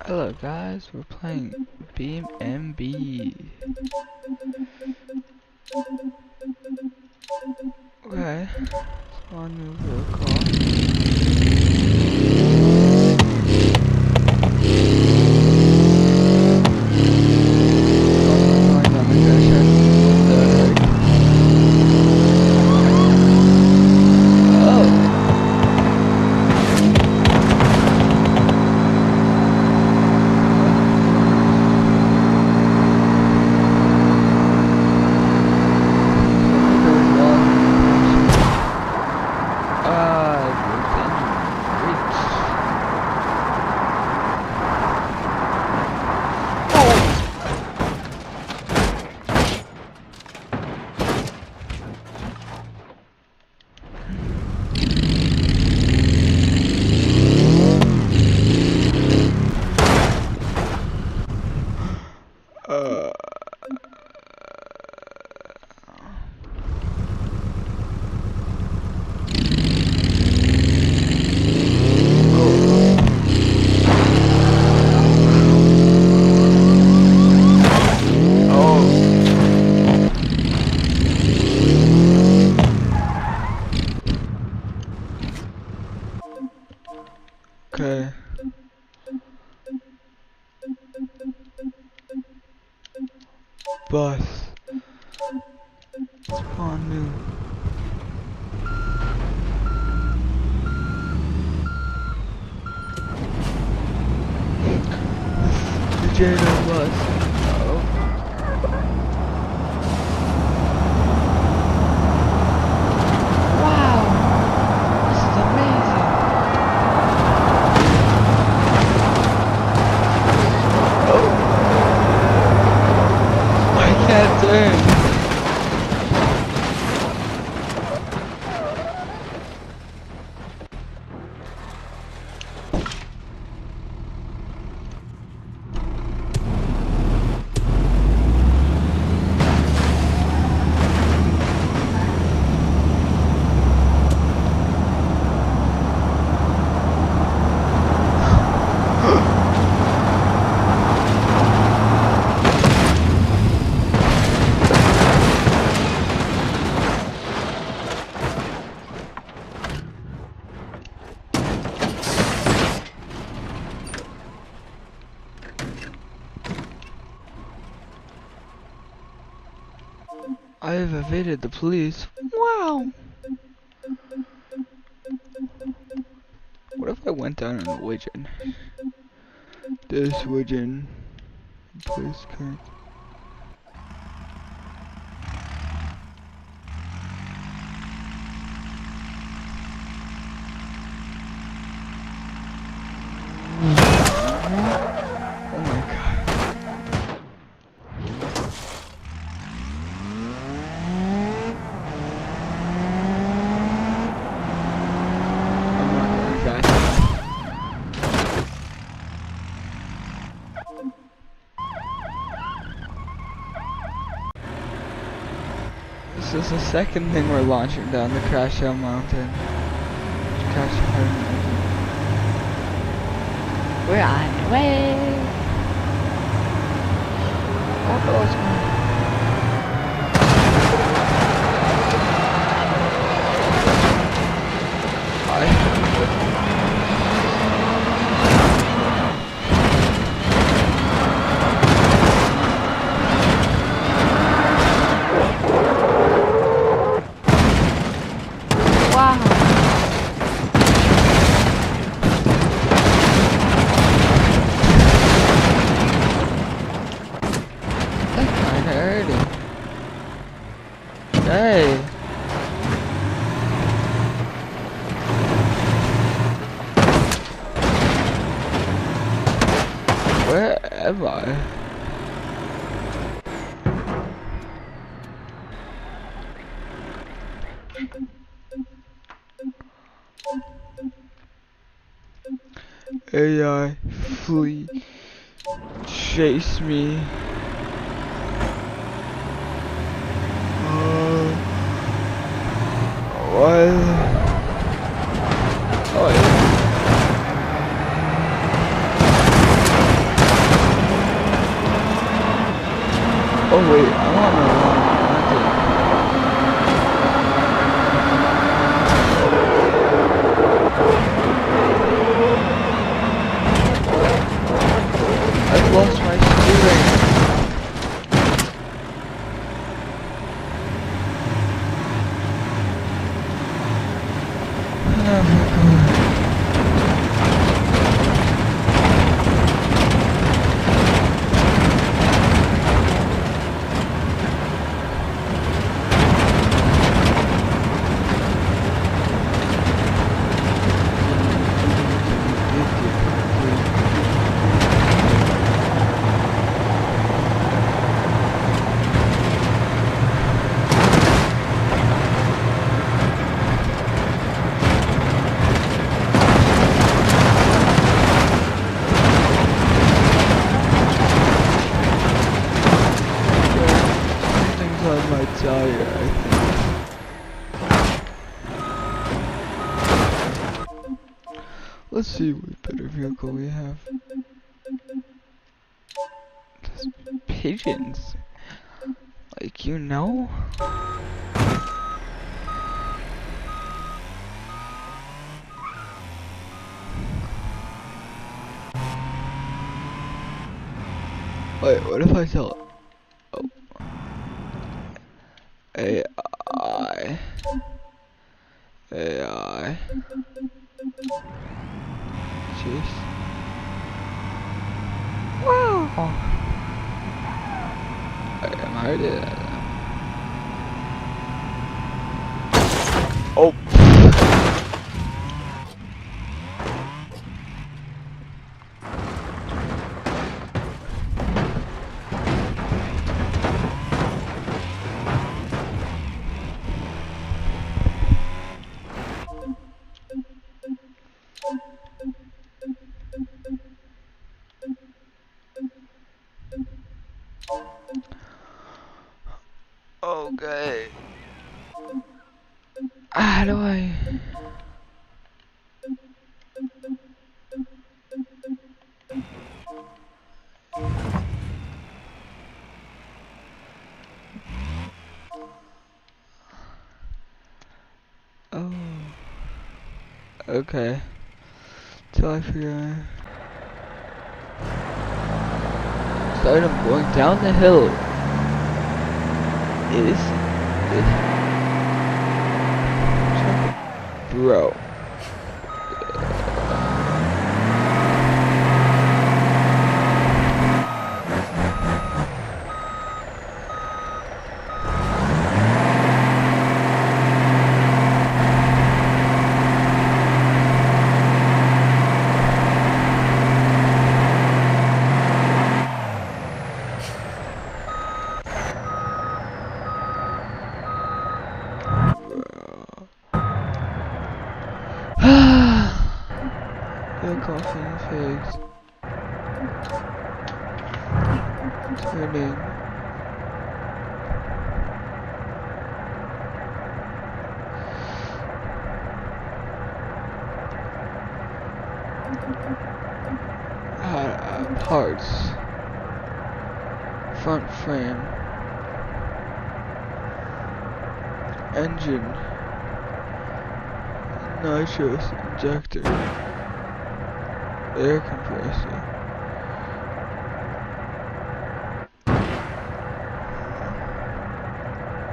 Hello guys, we're playing BMB. Okay, so on new vehicle. Okay. Bus. Spawn new. The Jado bus. I have evaded the police. Wow! What if I went down in a widgeon? This widgeon. Please can. Oh my god. I'm not going fast. This is the second thing we're launching down the Crash Hill Mountain. Crash Hill Mountain. We're on the way. Hey. Where am I? AI, flee, chase me. What? Oh, yeah. Oh wait, I'm on the wrong continent. I've lost my steering. Oh my god. Something's on my tire, I think. Let's see what better vehicle we have. There's pigeons. Like, you know? Wait, what if I tell it? Oh. AI. AI. Jeez. Wow. Wait, am I already there? Oh. Okay. How do I? Oh. Okay. Till I figure out. Start I'm going down the hill. Is bro. Your coffee figs. Turning. Parts. Front frame. Engine. Nitrous injector. Air compressor.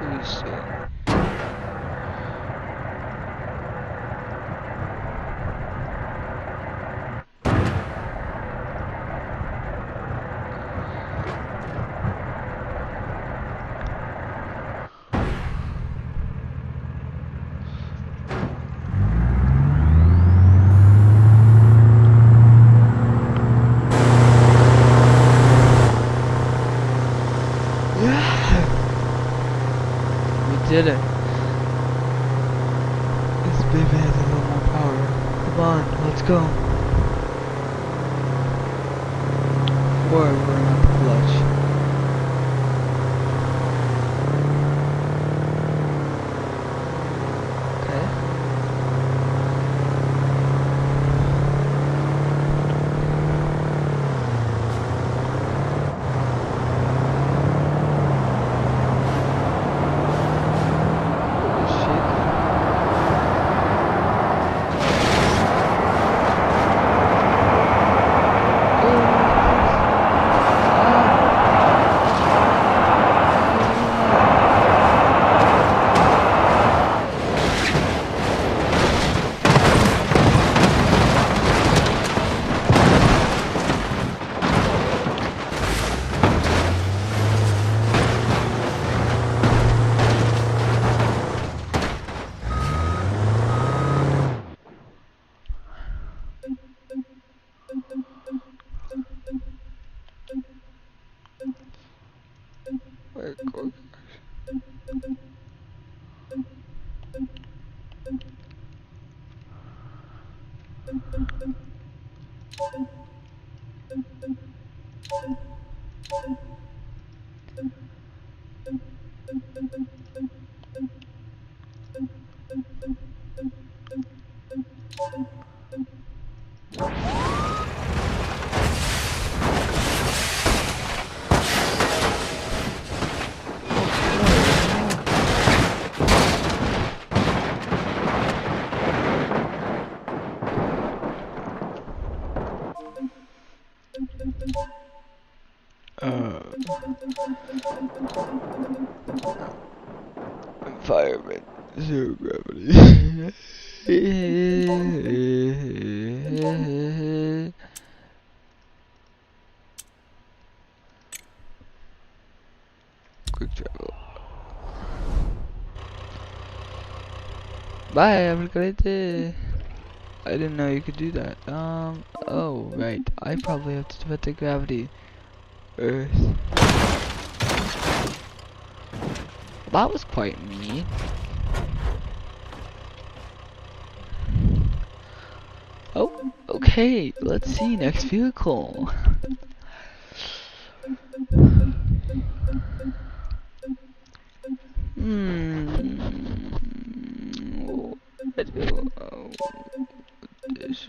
Racing. Did it. This baby has a little more power. Come on, let's go. We're at the clutch. Okay. Environment, zero gravity. Quick travel. Bye, have a great day. I didn't know you could do that. Oh, right. I probably have to defeat the gravity. Earth. That was quite mean. Oh, okay. Let's see. Next vehicle. This.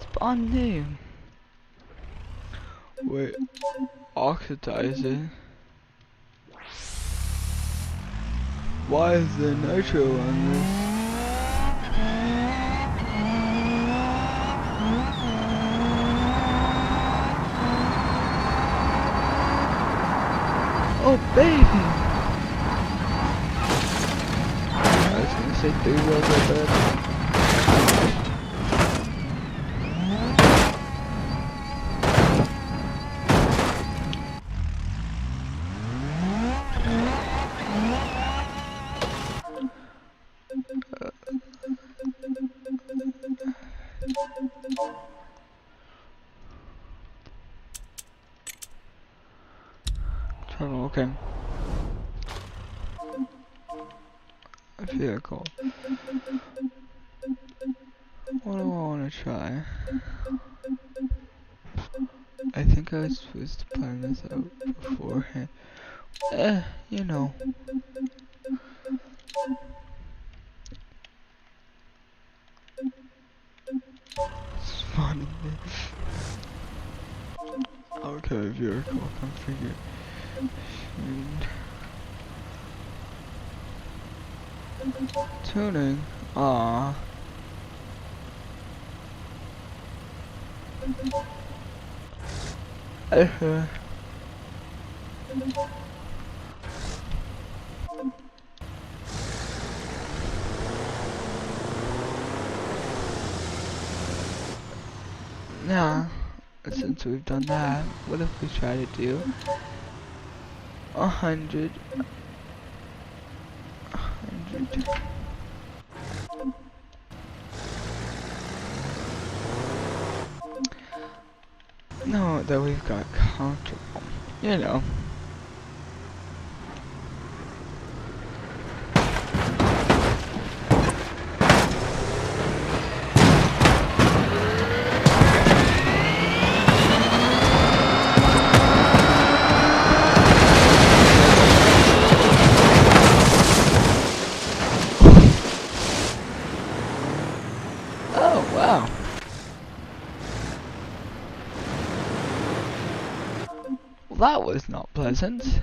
Spawn new. Wait, oxidizer. Why is there nitro on this? Oh baby! I was gonna say 3 wheels are bad. Okay. Vehicle. What do I want to try? I think I was supposed to plan this out beforehand. You know. Spawning there. Okay, vehicle configured. Tuning. Ah. Nah. Since we've done that, what if we try to do 100? No, that we've got comfortable. You know. Oh, wow. Well, that was not pleasant.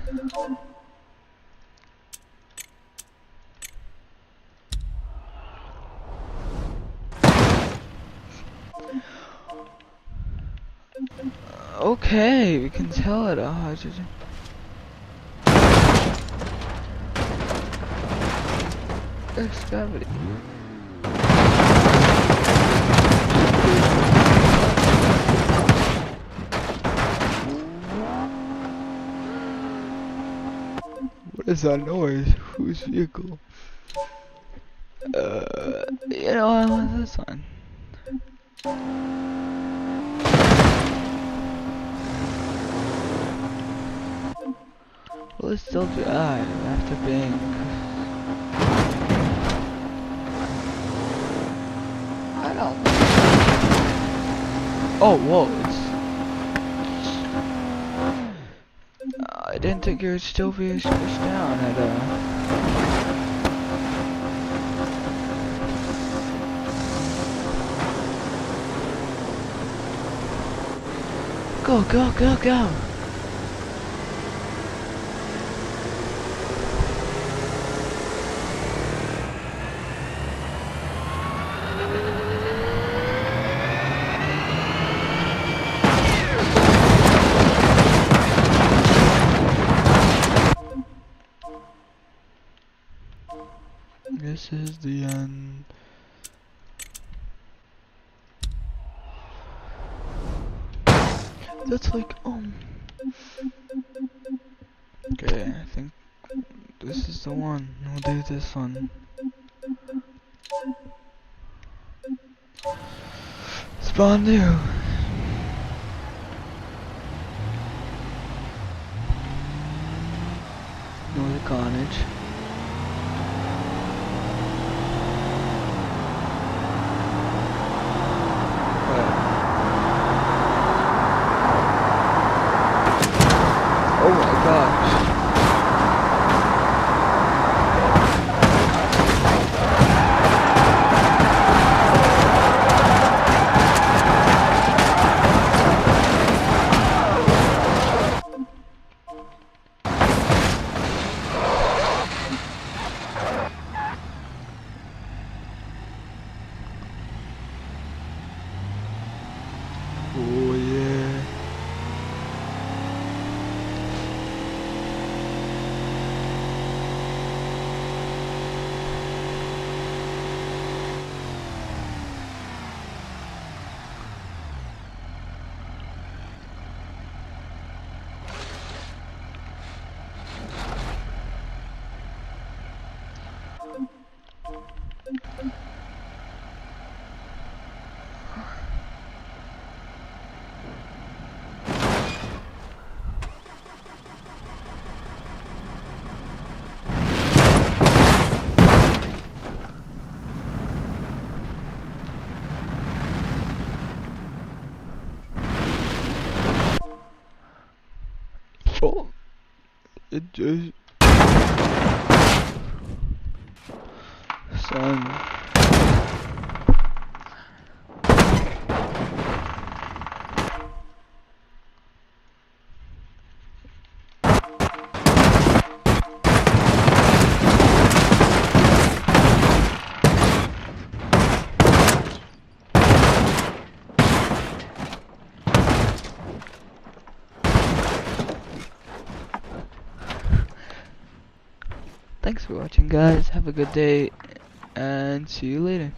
Okay, we can tell it 100. There's gravity. What is that noise? Whose vehicle? You know, I want this one. Will it still drive after being... I don't. Oh, whoa, I didn't think it would still be squished down at Go, go, go, go! This is the end. That's like, okay, I think this is the one. We'll do this one. Spawn new. North Carnage. Oh my gosh. Oh yeah. Oh, it just... Son. Thanks for watching, guys. Have a good day, and see you later.